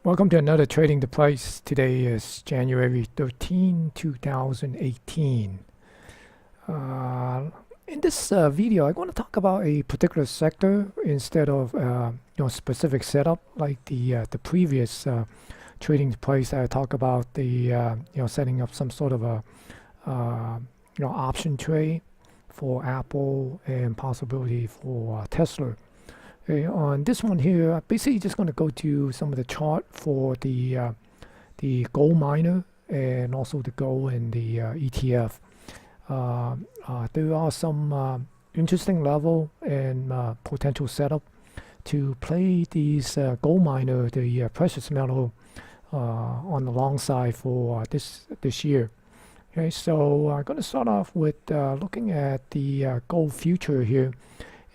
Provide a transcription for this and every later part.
Welcome to another Trading the Price. Today is January 13, 2018. In this video, I want to talk about a particular sector instead of specific setup like the previous Trading the Price. I talk about the setting up some sort of a option trade for Apple and possibility for Tesla. Okay, on this one here, I'm basically just going to go to some of the chart for the gold miner and also the gold and the ETF. There are some interesting level and potential setup to play these gold miner, the precious metal, on the long side for this year. Okay, so I'm going to start off with looking at the gold future here.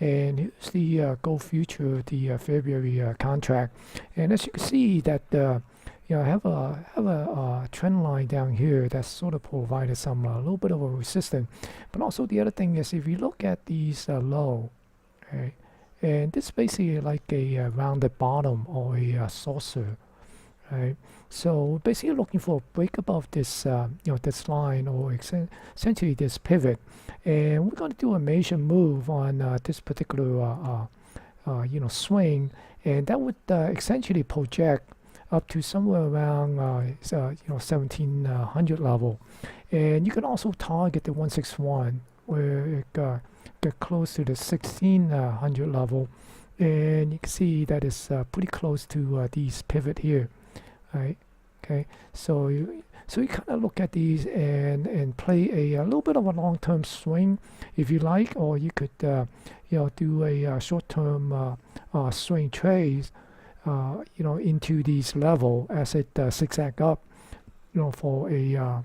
And here's the gold future, the February contract. And as you can see that I have a trend line down here that sort of provided some a little bit of a resistance. But also the other thing is if you look at these low, okay, and this is basically like a rounded bottom or a saucer. Right. So basically looking for a break above this this line or essentially this pivot, and we're going to do a major move on this particular swing, and that would essentially project up to somewhere around 1700 level, and you can also target the 161 where it get close to the 1600 level, and you can see that is pretty close to these pivot here. Right. Okay. So you kind of look at these and play a little bit of a long-term swing, if you like, or you could do a short-term swing trades, into these level as it zigzag up, for a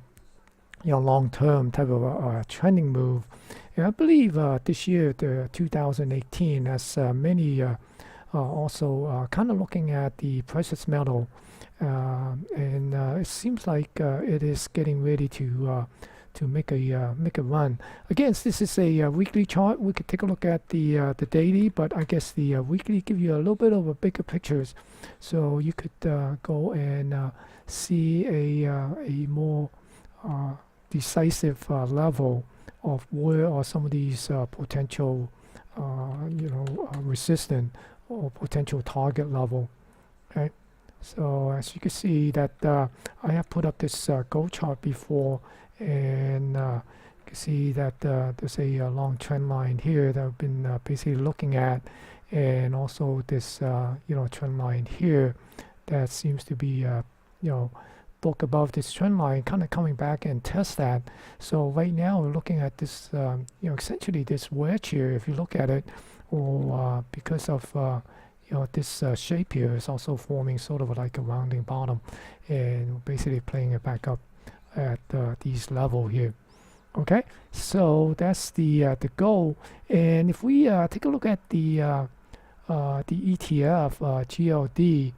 long-term type of a trending move. And I believe this year, the 2018, has many also kind of looking at the precious metal. And it seems like it is getting ready to make a run. Again, this is a weekly chart. We could take a look at the daily, but I guess the weekly give you a little bit of a bigger pictures, so you could go and see a more decisive level of where are some of these potential resistant or potential target level. Okay. So as you can see that I have put up this gold chart before, and you can see that there's a long trend line here that I've been basically looking at, and also this trend line here that seems to be broke above this trend line, kind of coming back and test that. So right now we're looking at this essentially this wedge here, if you look at it, or because of this shape here is also forming sort of like a rounding bottom, and basically playing it back up at these level here. Okay, so that's the goal. And if we take a look at the ETF GLD,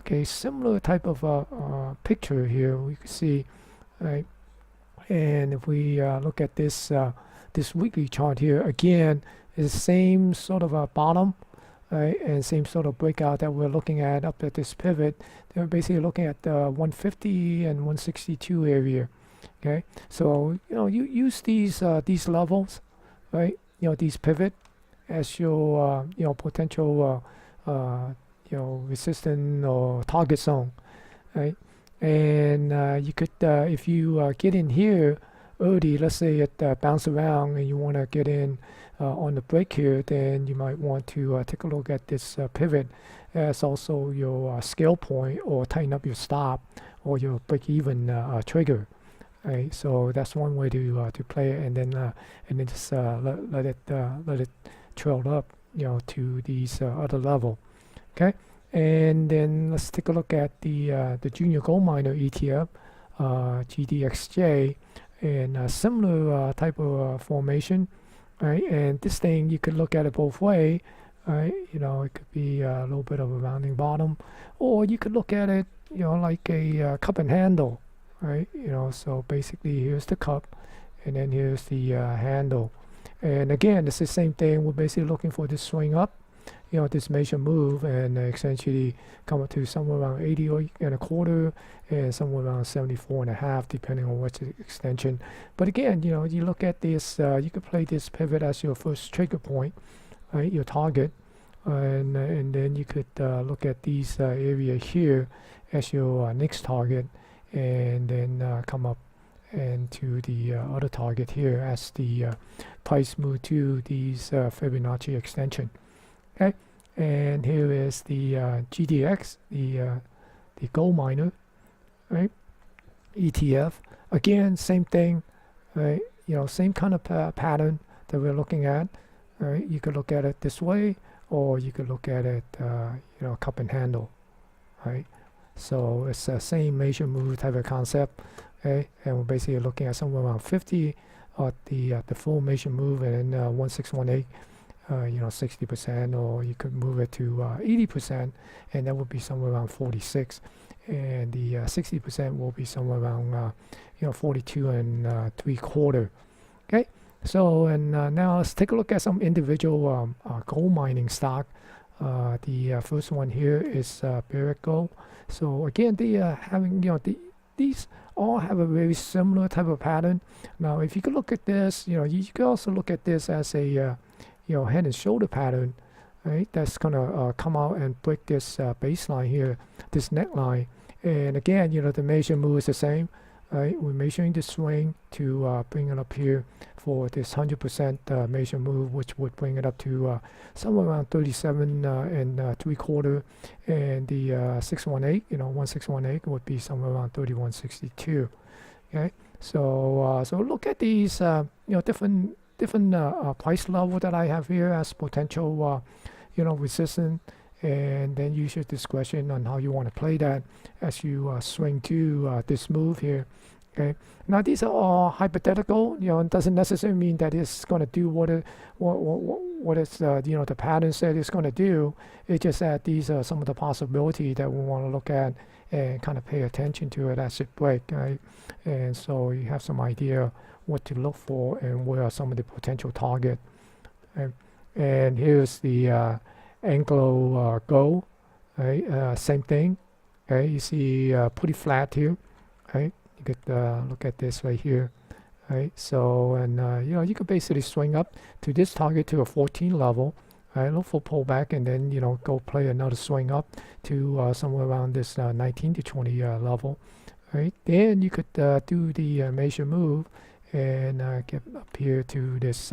okay, similar type of picture here we can see, right? And if we look at this this weekly chart here, again, is the same sort of a bottom. Right, and same sort of breakout that we're looking at up at this pivot. They're basically looking at the 150 and 162 area. Okay, so you use these levels, right? These pivot as your potential resistance or target zone, right? And you could if you get in here early, let's say it bounce around and you want to get in on the break here, then you might want to take a look at this pivot as also your scale point, or tighten up your stop or your break even trigger. Right, so that's one way to play it, and then just let it trail up to these other level. Okay, and then let's take a look at the junior gold miner ETF, GDXJ, and a similar type of formation. Right, and this thing you could look at it both way. Right, it could be a little bit of a rounding bottom, or you could look at it like a cup and handle. Right, so basically here's the cup, and then here's the handle, and again it's the same thing. We're basically looking for this swing up, this major move and essentially come up to somewhere around 80.25 and somewhere around 74.5, depending on what's the extension. But again, you look at this, you could play this pivot as your first trigger point, right? Your target, and then you could look at these area here as your next target, and then come up and to the other target here as the price move to these Fibonacci extension. Okay, and here is the GDX, the gold miner, right? ETF. Again, same thing, right? Same kind of pattern that we're looking at. Right? You could look at it this way, or you could look at it, cup and handle, right? So it's the same major move type of concept. Okay, and we're basically looking at somewhere around 50 at the full major move, and then 1618. 60%, or you could move it to 80%, and that would be somewhere around 46, and the 60% will be somewhere around 42.75. Okay, so and now let's take a look at some individual gold mining stock. The first one here is Barrick Gold. So again, they are having these all have a very similar type of pattern. Now, if you could look at this, you could also look at this as a head and shoulder pattern, right? That's gonna come out and break this baseline here, this neckline. And again, the measure move is the same, right? We're measuring the swing to bring it up here for this 100% measure move, which would bring it up to somewhere around 37.75, and the 618, 1618 would be somewhere around 31.62. Okay, so look at these, different price level that I have here as potential, resistance, and then use your discretion on how you want to play that as you swing to this move here. Okay, now these are all hypothetical. It doesn't necessarily mean that it's going to do what it's the pattern said it's going to do. It's just that these are some of the possibilities that we want to look at and kind of pay attention to it as it breaks, right? And so you have some idea what to look for and where are some of the potential target. And here's the Anglo Gold, right? Same thing. Okay, you see pretty flat here, right? You could look at this right here, right? So, and you could basically swing up to this target to a 14 level, right? Look for pullback, and then go play another swing up to somewhere around this 19 to 20 level, right? Then you could do the major move and get up here to this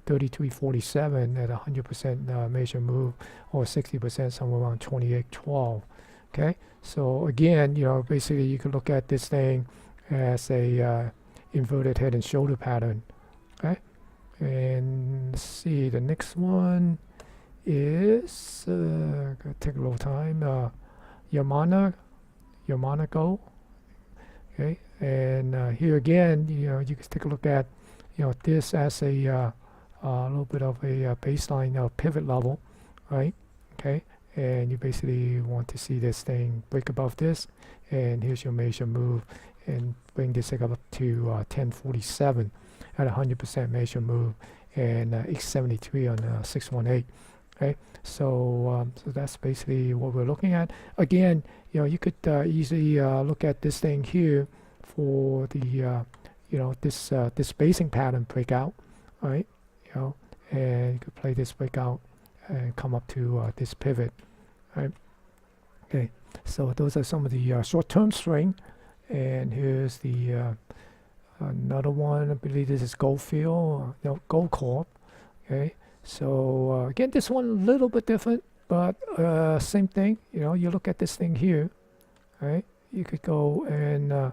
33.47 at 100% major move, or 60% somewhere around 28.12. Okay, so again, basically you could look at this thing as a inverted head and shoulder pattern. Okay, and let's see, the next one is gonna take a little time. Yamana Gold. Okay, and here again, you can take a look at this as a little bit of a baseline pivot level, right? Okay, and you basically want to see this thing break above this, and here's your major move, and bring this thing up to 1047 at 100% major move, and 873 on 618. Okay, so that's basically what we're looking at. Again, you could easily look at this thing here for the this basing pattern breakout, right? And you could play this breakout and come up to this pivot, right? Okay, so those are some of the short-term swing, and here's the another one. I believe this is Goldfield, Gold Corp. Okay, so again, this one a little bit different, but same thing. You look at this thing here, right? You could go and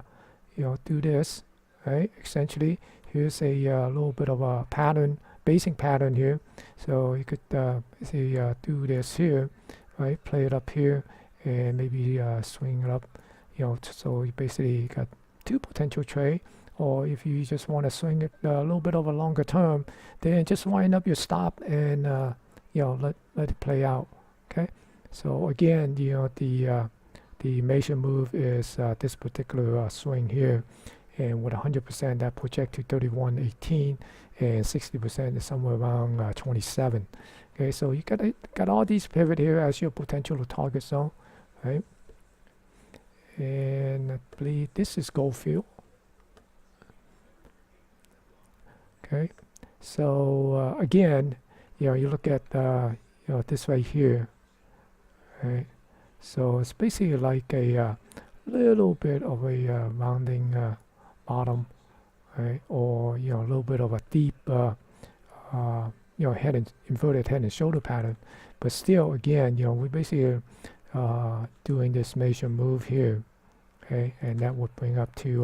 do this, right? Essentially, here's a little bit of a pattern, basing pattern here. So you could do this here, right? Play it up here, and maybe swing it up. So you basically got two potential trade. Or if you just want to swing it a little bit of a longer term, then just wind up your stop and let it play out. Okay. So again, the major move is this particular swing here, and with 100% that project to 31.18, and 60% is somewhere around 27. Okay, so you got all these pivot here as your potential target zone, right? And I believe this is Goldfield. Okay, so again, you look at this right here, right? So it's basically like a little bit of a rounding bottom, right? Or a little bit of a deep inverted head and shoulder pattern, but still, again, we basically doing this major move here, okay, and that would bring up to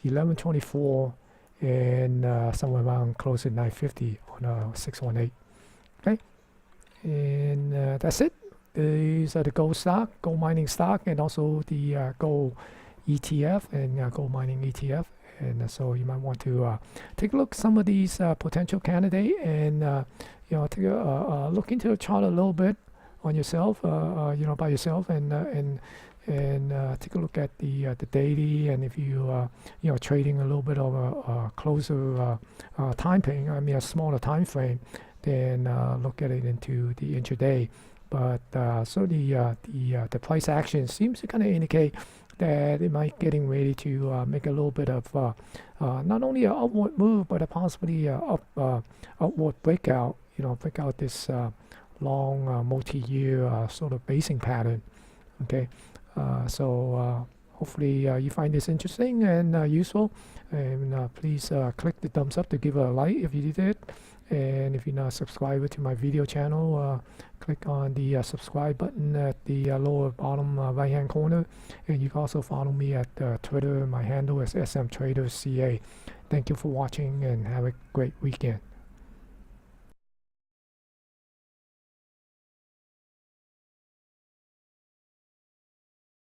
1124 and somewhere around close to 950 on 618. Okay, and that's it. These are the gold mining stock, and also the gold ETF and gold mining ETF. And so you might want to take a look at some of these potential candidates, and take a look into the chart a little bit on yourself, by yourself, and take a look at the daily, and if you trading a little bit of a closer time frame, a smaller time frame, then look at it into the intraday. But certainly the price action seems to kind of indicate that it might getting ready to make a little bit of not only an upward move, but possibly upward breakout. Break out this long multi-year sort of basing pattern. Okay, so hopefully you find this interesting and useful, and please click the thumbs up to give a like if you did it. And if you're not subscribed to my video channel, click on the subscribe button at the lower bottom right hand corner, and you can also follow me at Twitter. My handle is smtraderCA. Thank you for watching, and have a great weekend.